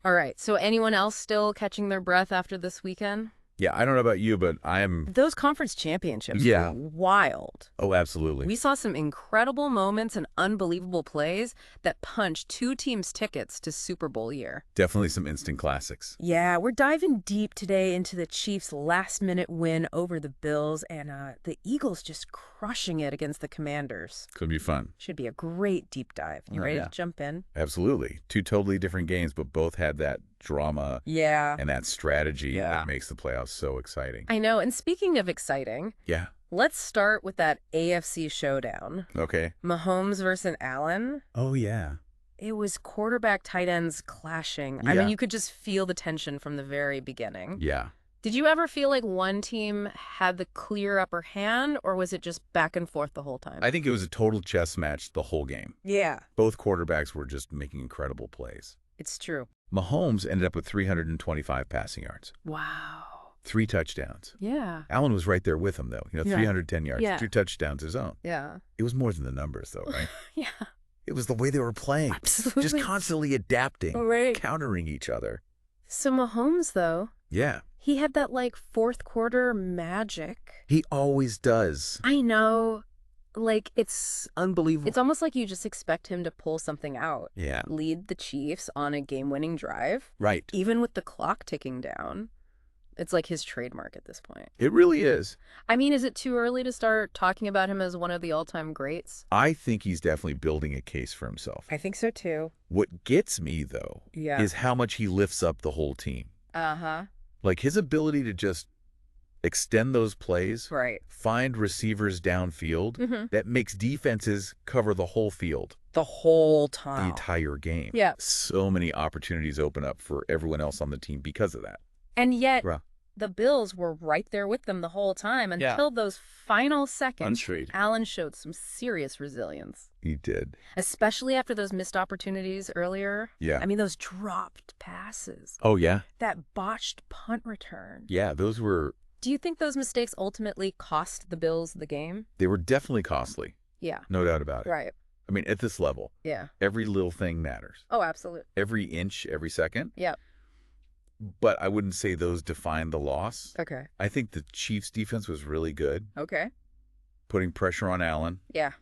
All right. So anyone else still catching their breath after this weekend? Yeah, I don't know about you, but Those conference championships Yeah. were wild. Oh, absolutely. We saw some incredible moments and unbelievable plays that punched two teams' tickets to Super Bowl year. Definitely some instant classics. Yeah, we're diving deep today into the Chiefs' last-minute win over the Bills and the Eagles just crushing it against the Commanders. Could be fun. Should be a great deep dive. You ready yeah. to jump in? Absolutely. Two totally different games, but both had that drama Yeah. and that strategy that makes the playoffs so exciting. I know. And speaking of exciting, Yeah. let's start with that AFC showdown. Okay. Mahomes versus Allen. Oh, yeah. It was quarterback tight ends clashing. I Yeah. mean, you could just feel the tension from the very beginning. Yeah. Did you ever feel like one team had the clear upper hand, or was it just back and forth the whole time? I think it was a total chess match the whole game. Yeah. Both quarterbacks were just making incredible plays. It's true. Mahomes ended up with 325 passing yards, Wow. 3 touchdowns. Yeah. Allen was right there with him, though. Yeah. 310 yards, Yeah. 2 touchdowns his own. Yeah. It was more than the numbers, though, right? Yeah. It was the way they were playing. Absolutely. Just constantly adapting, Right. countering each other. So Mahomes, though, Yeah. he had that, like, fourth quarter magic. He always does. I know. Like, it's Unbelievable. It's almost like you just expect him to pull something out. Yeah. Lead the Chiefs on a game-winning drive. Right. Even with the clock ticking down. It's like his trademark at this point. It really is. I mean, is it too early to start talking about him as one of the all-time greats? I think he's definitely building a case for himself. I think so, too. What gets me, though, Yeah. is how much he lifts up the whole team. Uh-huh. Like his ability to just extend those plays, Right. find receivers downfield, Mm-hmm. that makes defenses cover the whole field The whole the time. entire game. Yeah. So many opportunities open up for everyone else on the team because of that. And yet, Right. the Bills were right there with them the whole time Yeah. until those final seconds. Unstrayed. Allen showed some serious resilience. He did. Especially after those missed opportunities earlier. Yeah. I mean, those dropped passes. Oh, yeah? That botched punt return. Yeah, those were, Do you think those mistakes ultimately cost the Bills the game? they were definitely costly. Yeah. No doubt about it. Right. I mean, at this level, Yeah. every little thing matters. Oh, absolutely. Every inch, every second. Yeah. But I wouldn't say those defined the loss. Okay. I think the Chiefs' defense was really good, Okay. putting pressure on Allen, Yeah.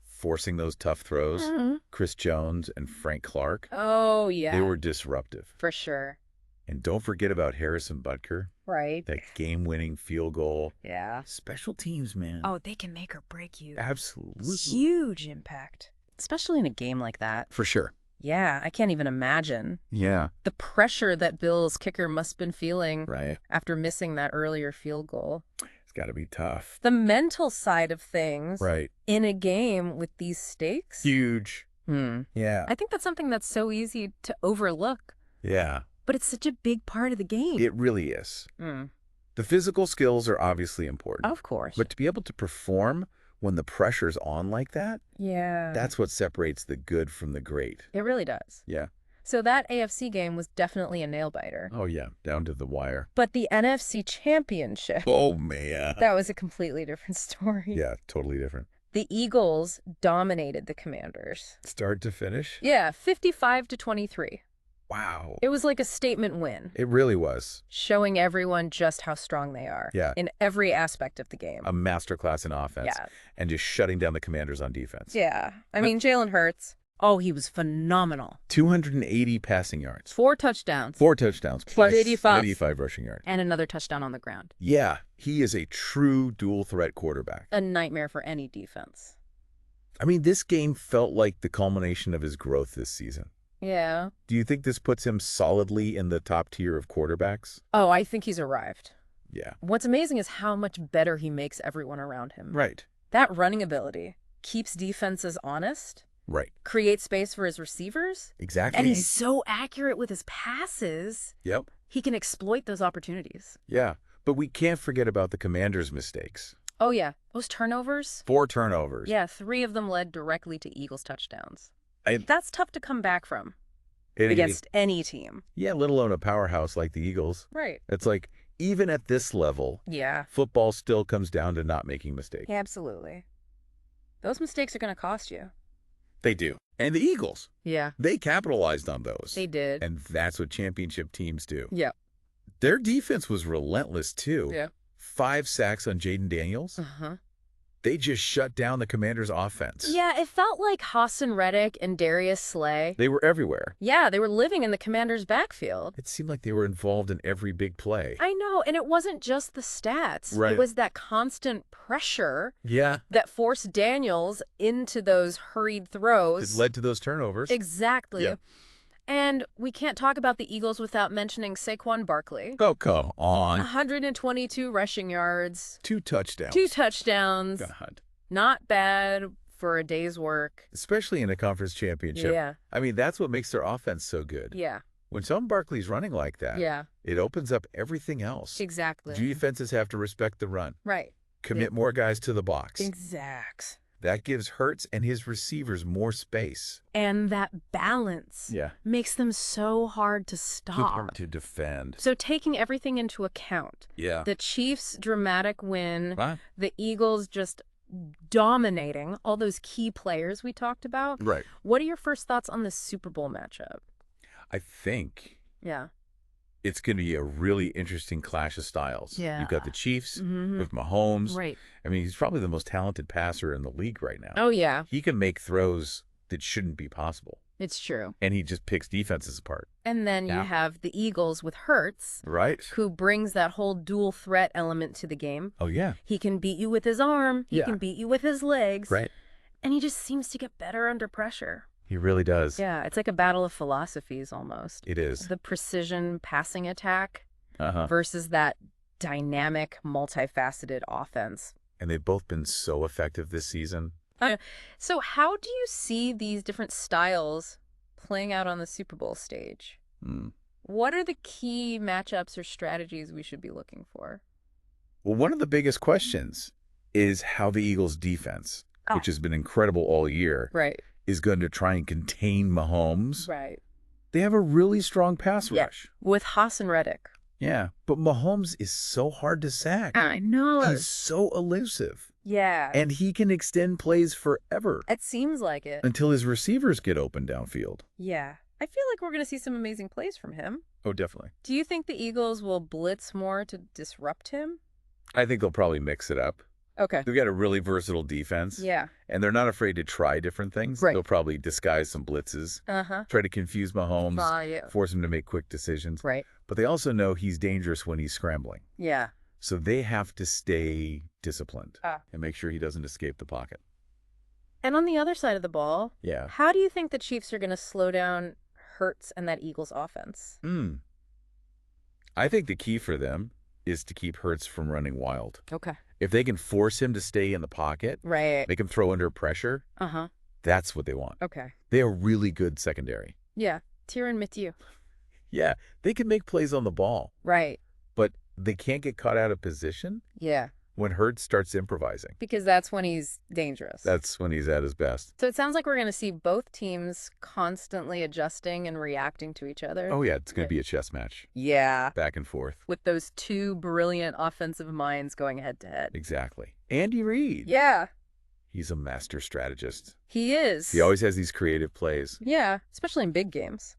forcing those tough throws. Mhm. Chris Jones and Frank Clark, Oh, yeah. they were disruptive. For sure. And don't forget about Harrison Butker, Right. that game-winning field goal. Yeah. Special teams, man. Oh, they can make or break you. Absolutely. Huge impact. Especially in a game like that. For sure. Yeah, I can't even imagine Yeah. the pressure that Bill's kicker must have been feeling Right. after missing that earlier field goal. It's got to be tough. The mental side of things Right. in a game with these stakes. Huge. Yeah. I think that's something that's so easy to overlook, Yeah. but it's such a big part of the game. It really is. Mm. The physical skills are obviously important. Of course. But to be able to perform when the pressure's on like that, yeah. that's what separates the good from the great. It really does. Yeah. So that AFC game was definitely a nail-biter. Oh, yeah. Down to the wire. But the NFC Championship, Oh, man. that was a completely different story. Yeah, totally different. The Eagles dominated the Commanders. Start to finish? Yeah, 55-23. Wow. It was like a statement win, It really was. showing everyone just how strong they are. Yeah. In every aspect of the game. A masterclass in offense. Yeah. And just shutting down the Commanders on defense. Yeah. I mean, Jalen Hurts. Oh, he was phenomenal. 280 passing yards. 4 touchdowns. 4 touchdowns. Plus 85. 85 rushing yards. And another touchdown on the ground. Yeah. He is a true dual threat quarterback. A nightmare for any defense. I mean, this game felt like the culmination of his growth this season. Yeah. Do you think this puts him solidly in the top tier of quarterbacks? Oh, I think he's arrived. Yeah. What's amazing is how much better he makes everyone around him. Right. That running ability keeps defenses honest, Right. creates space for his receivers, Exactly. and he's so accurate with his passes, Yep. he can exploit those opportunities. Yeah. But we can't forget about the Commanders' mistakes. Oh, yeah. Those turnovers? 4 turnovers. Yeah, 3 of them led directly to Eagles touchdowns. I- That's tough to come back from It- against any team. Yeah, let alone a powerhouse like the Eagles. Right. It's like, even at this level, Yeah. football still comes down to not making mistakes. Absolutely. Those mistakes are going to cost you. They do. And the Eagles, Yeah, they capitalized on those. they did. And that's what championship teams do. Yeah. Their defense was relentless, too. Yeah. 5 sacks on Jaden Daniels. Uh-huh. They just shut down the Commanders' offense. Yeah, it felt like Hassan Reddick and Darius Slay. They were everywhere. Yeah, they were living in the Commanders' backfield. It seemed like they were involved in every big play. I know, and it wasn't just the stats. Right. It was that constant pressure Yeah. that forced Daniels into those hurried throws. It led to those turnovers. Exactly. Yeah. And we can't talk about the Eagles without mentioning Saquon Barkley. Oh, come on. 122 rushing yards. 2 touchdowns. 2 touchdowns. God. Not bad for a day's work. Especially in a conference championship. Yeah. I mean, that's what makes their offense so good. Yeah. When Saquon Barkley's running like that, Yeah. it opens up everything else. Exactly. Defenses have to respect the run. Right. Commit more guys to the box. Exact. That gives Hurts and his receivers more space. And that balance makes them so hard to stop. To defend. So taking everything into account, Yeah. the Chiefs' dramatic win, Right. the Eagles just dominating all those key players we talked about. Right. What are your first thoughts on this Super Bowl matchup? I think Yeah. it's going to be a really interesting clash of styles. Yeah. You've got the Chiefs Mhm. with Mahomes. Right. I mean, he's probably the most talented passer in the league right now. Oh, yeah. He can make throws that shouldn't be possible. It's true. And he just picks defenses apart. And then Yeah. you have the Eagles with Hurts, Right? who brings that whole dual threat element to the game. Oh, yeah. He can beat you with his arm. He Yeah. can beat you with his legs. Right. And he just seems to get better under pressure. He really does. Yeah, it's like a battle of philosophies almost. It is. The precision passing attack Uh-huh. versus that dynamic, multifaceted offense. And they've both been so effective this season. So how do you see these different styles playing out on the Super Bowl stage? Hmm. What are the key matchups or strategies we should be looking for? Well, one of the biggest questions is how the Eagles' defense, which has been incredible all year, Right. is going to try and contain Mahomes. Right. They have a really strong pass Yeah. rush. With Hassan Reddick. Yeah. But Mahomes is so hard to sack. I know. He's so elusive. Yeah. And he can extend plays forever It seems like it. until his receivers get open downfield. Yeah. I feel like we're going to see some amazing plays from him. Oh, definitely. Do you think the Eagles will blitz more to disrupt him? I think they'll probably mix it up. Okay. They've got a really versatile defense. Yeah. And they're not afraid to try different things. Right. They'll probably disguise some blitzes, Uh-huh. try to confuse Mahomes, Yeah. force him to make quick decisions. Right. But they also know he's dangerous when he's scrambling. Yeah. So they have to stay disciplined Ah. and make sure he doesn't escape the pocket. And on the other side of the ball, Yeah. how do you think the Chiefs are going to slow down Hurts and that Eagles offense? I think the key for them is to keep Hurts from running wild. Okay. If they can force him to stay in the pocket, Right. make him throw under pressure, Uh-huh. that's what they want. Okay. They are really good secondary. Yeah. Tyrann Mathieu. Yeah, they can make plays on the ball, Right. but they can't get caught out of position Yeah. when Hurts starts improvising. Because that's when he's dangerous. That's when he's at his best. So it sounds like we're going to see both teams constantly adjusting and reacting to each other. Oh, yeah, it's going to be a chess match. Yeah. Back and forth. With those two brilliant offensive minds going head to head. Exactly. Andy Reid. Yeah. He's a master strategist. He is. He always has these creative plays. Yeah. Especially in big games.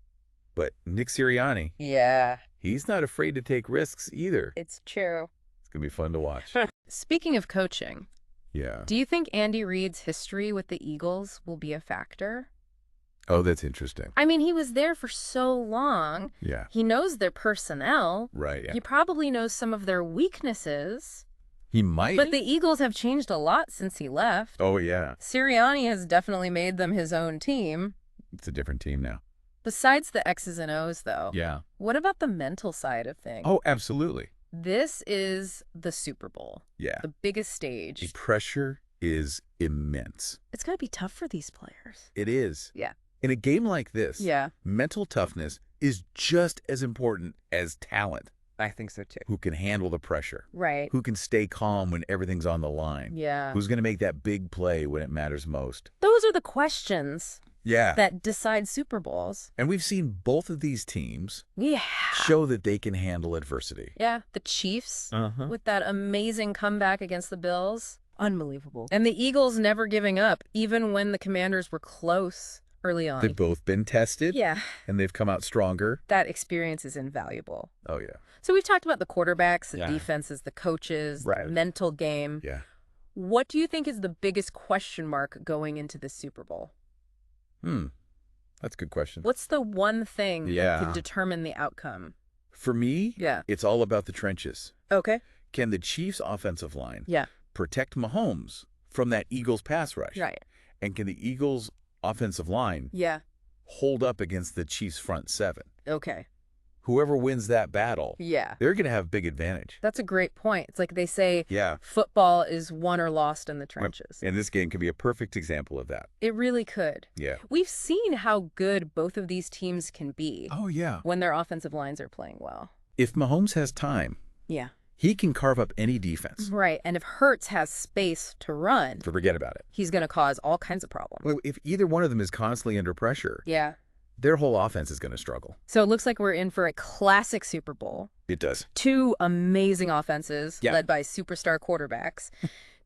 But Nick Sirianni, Yeah. he's not afraid to take risks either. It's true. It's going to be fun to watch. Speaking of coaching, Yeah. do you think Andy Reid's history with the Eagles will be a factor? Oh, that's interesting. I mean, he was there for so long. Yeah. He knows their personnel. Right. Yeah. He probably knows some of their weaknesses. He might. But the Eagles have changed a lot since he left. Oh, yeah. Sirianni has definitely made them his own team. It's a different team now. Besides the X's and O's, though, Yeah. what about the mental side of things? Oh, absolutely. This is the Super Bowl, Yeah. the biggest The stage. pressure is immense. It's going to be tough for these players. It is. Yeah. In a game like this, Yeah. mental toughness is just as important as talent. I think so, too. Who can handle the pressure? Right. Who can stay calm when everything's on the line? Yeah. Who's going to make that big play when it matters most? Those are the questions Yeah. that decide Super Bowls. And we've seen both of these teams Yeah. show that they can handle adversity. Yeah. The Chiefs Uh-huh. with that amazing comeback against the Bills. Unbelievable. And the Eagles never giving up, even when the Commanders were close early on. They've both been tested. Yeah. And they've come out stronger. That experience is invaluable. Oh, yeah. So we've talked about the quarterbacks, the Yeah. defenses, the coaches, Right. the mental game. Yeah. What do you think is the biggest question mark going into the Super Bowl? That's a good question. What's the one thing that Yeah. could determine the outcome? For me, Yeah. it's all about the trenches. Okay. Can the Chiefs' offensive line Yeah. protect Mahomes from that Eagles pass rush? Right. And can the Eagles' offensive line Yeah. hold up against the Chiefs' front seven? Okay. Whoever wins that battle, Yeah. they're going to have a big advantage. That's a great point. It's like they say Yeah. football is won or lost in the trenches. And this game could be a perfect example of that. It really could. Yeah. We've seen how good both of these teams can be Oh, yeah. when their offensive lines are playing well. If Mahomes has time, Yeah. he can carve up any defense. Right. And if Hurts has space to run, Forget about it. he's going to cause all kinds of problems. Well, if either one of them is constantly under pressure, Yeah. their whole offense is going to struggle. So it looks like we're in for a classic Super Bowl. It does. Two amazing offenses Yeah. led by superstar quarterbacks.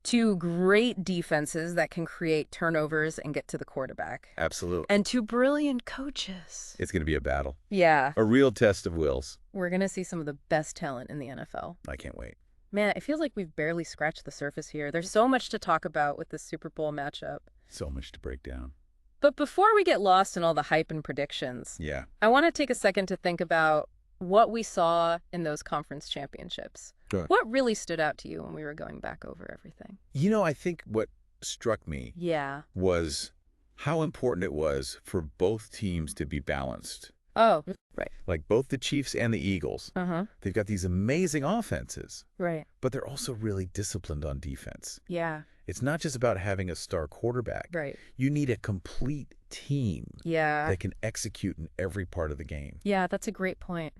Two great defenses that can create turnovers and get to the quarterback. Absolutely. And two brilliant coaches. It's going to be a battle. Yeah. A real test of wills. We're going to see some of the best talent in the NFL. I can't wait. Man, it feels like we've barely scratched the surface here. There's so much to talk about with this Super Bowl matchup. So much to break down. But before we get lost in all the hype and predictions, Yeah. I want to take a second to think about what we saw in those conference championships. Sure. What really stood out to you when we were going back over everything? You know, I think what struck me Yeah. was how important it was for both teams to be balanced. Oh, right. Like both the Chiefs and the Eagles. Uh-huh. They've got these amazing offenses, Right. but they're also really disciplined on defense. Yeah. It's not just about having a star quarterback. Right. You need a complete team Yeah. that can execute in every part of the game. Yeah, that's a great point.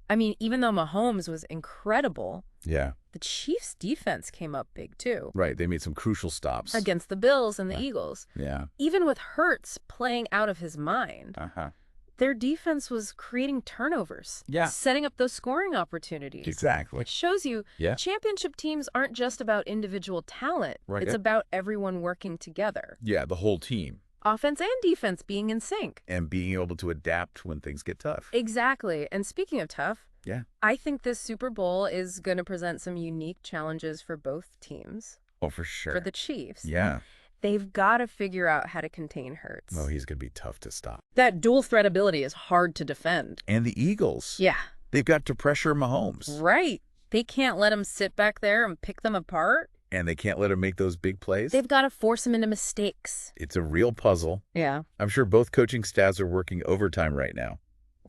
I mean, even though Mahomes was incredible, Yeah. the Chiefs' defense came up big, too. Right. They made some crucial stops. Against the Bills and the Right. Eagles. Yeah. Even with Hurts playing out of his mind, Uh-huh. their defense was creating turnovers. Yeah. Setting up those scoring opportunities. Exactly. Which shows you Yeah. championship teams aren't just about individual talent. Right. It's about everyone working together. Yeah, the whole team. Offense and defense being in sync. And being able to adapt when things get tough. Exactly. And speaking of tough, Yeah. I think this Super Bowl is going to present some unique challenges for both teams. Oh, for sure. For the Chiefs. Yeah. They've got to figure out how to contain Hurts. Oh, he's going to be tough to stop. That dual threat ability is hard to defend. And the Eagles. Yeah. They've got to pressure Mahomes. Right. They can't let him sit back there and pick them apart. And they can't let him make those big plays. They've got to force him into mistakes. It's a real puzzle. Yeah. I'm sure both coaching staffs are working overtime right now,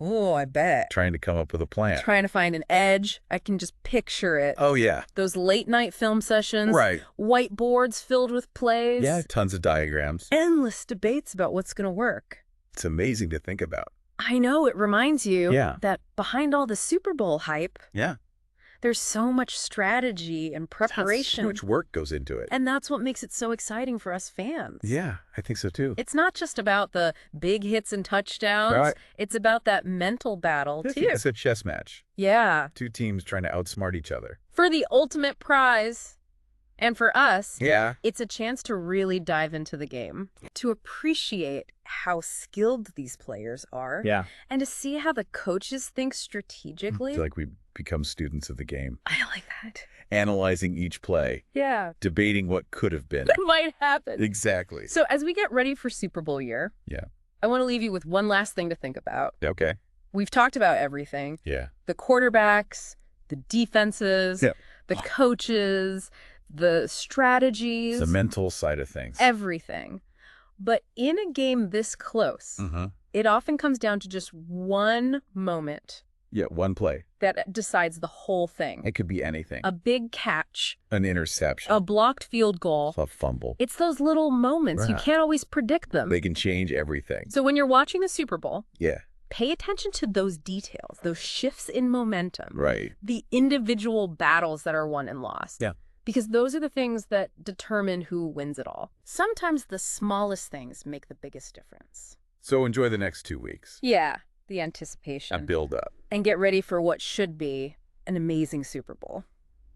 Oh, I bet. trying to come up with a plan. Trying to find an edge. I can just picture it. Oh, yeah. Those late night film sessions. Right. Whiteboards filled with plays. Yeah, tons of diagrams. Endless debates about what's going to work. It's amazing to think about. I know, it reminds you Yeah. that behind all the Super Bowl hype, Yeah. there's so much strategy and preparation. So much work goes into it. And that's what makes it so exciting for us fans. Yeah, I think so too. It's not just about the big hits and touchdowns. Right. It's about that mental battle, too. It's a chess match. Yeah. Two teams trying to outsmart each other. For the ultimate prize. And for us, Yeah. it's a chance to really dive into the game, to appreciate how skilled these players are, Yeah. and to see how the coaches think I strategically. feel like we become students of the game, I like that. analyzing each play, Yeah. debating what could have been. That might happen. Exactly. So as we get ready for Super Bowl year, Yeah. I want to leave you with one last thing to think about. Okay. We've talked about everything. Yeah. The quarterbacks, the defenses, Yeah. the coaches, the strategies, The mental side of things. everything. But in a game this close, Mm-hmm. it often comes down to just one moment Yeah, one play. that decides the whole thing. It could be anything. A big catch, An interception. a blocked field goal. A fumble. It's those little moments. You Right. can't always predict them. They can change everything. So when you're watching the Super Bowl, Yeah. pay attention to those details, those shifts in momentum, Right. the individual battles that are won and lost. Yeah. Because those are the things that determine who wins it all. Sometimes the smallest things make the biggest difference. So enjoy the next 2 weeks. Yeah, the anticipation. And build up. And get ready for what should be an amazing Super Bowl.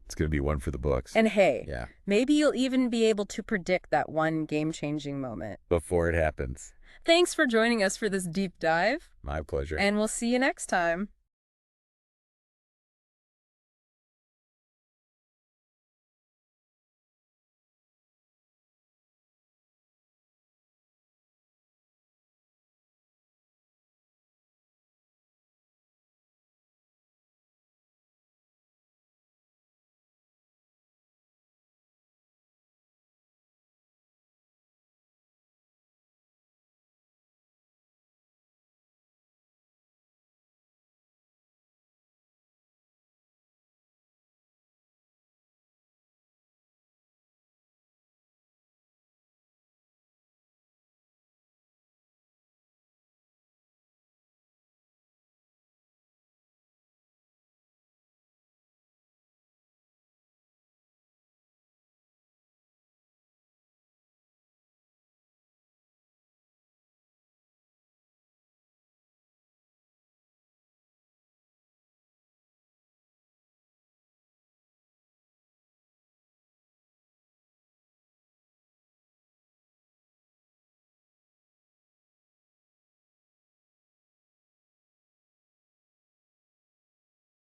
It's going to be one for the books. And hey, yeah, maybe you'll even be able to predict that one game-changing moment. before it happens. Thanks for joining us for this deep dive. My pleasure. And we'll see you next time.